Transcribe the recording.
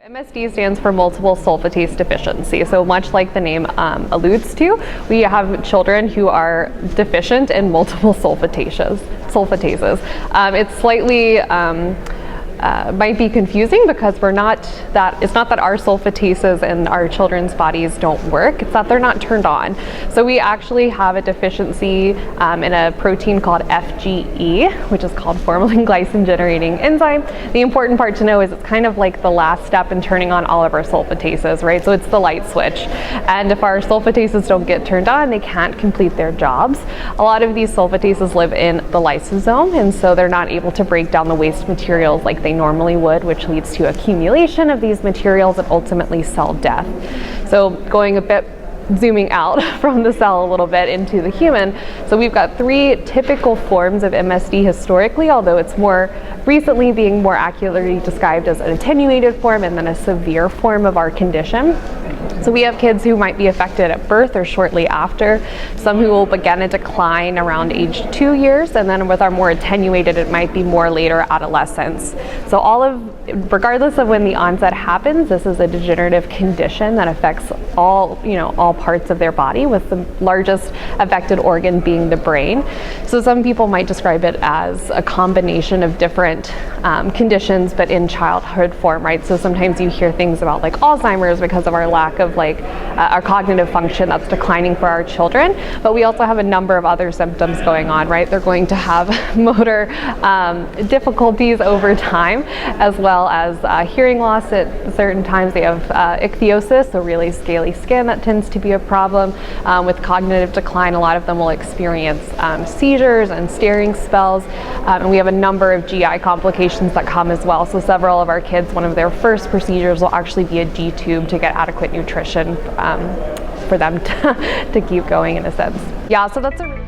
MSD stands for multiple sulfatase deficiency. So much like the name alludes to, we have children who are deficient in multiple sulfatases. It's slightly might be confusing because it's not that our sulfatases in our children's bodies don't work, it's that they're not turned on. So we actually have a deficiency in a protein called FGE, which is called formylglycine-generating enzyme. The important part to know is it's kind of like the last step in turning on all of our sulfatases, right? So it's the light switch. And if our sulfatases don't get turned on, they can't complete their jobs. A lot of these sulfatases live in the lysosome, and so they're not able to break down the waste materials like they normally would, which leads to accumulation of these materials and ultimately cell death. So zooming out from the cell a little bit into the human. So we've got three typical forms of MSD historically, although it's more recently being more accurately described as an attenuated form and then a severe form of our condition. So we have kids who might be affected at birth or shortly after, some who will begin a decline around age 2 years, and then with our more attenuated, it might be more later adolescence. So regardless of when the onset happens, this is a degenerative condition that affects all parts of their body, with the largest affected organ being the brain. So some people might describe it as a combination of different conditions, but in childhood form, right? So sometimes you hear things about like Alzheimer's because of our lack of our cognitive function that's declining for our children, but we also have a number of other symptoms going on, right? They're going to have motor difficulties over time, as well as hearing loss at certain times. They have ichthyosis, so really scaly skin that tends to be a problem. With cognitive decline, a lot of them will experience seizures and staring spells, and we have a number of GI complications that come as well. So several of our kids, one of their first procedures will actually be a G-tube to get adequate nutrition for them to keep going in a sense. Yeah, so that's a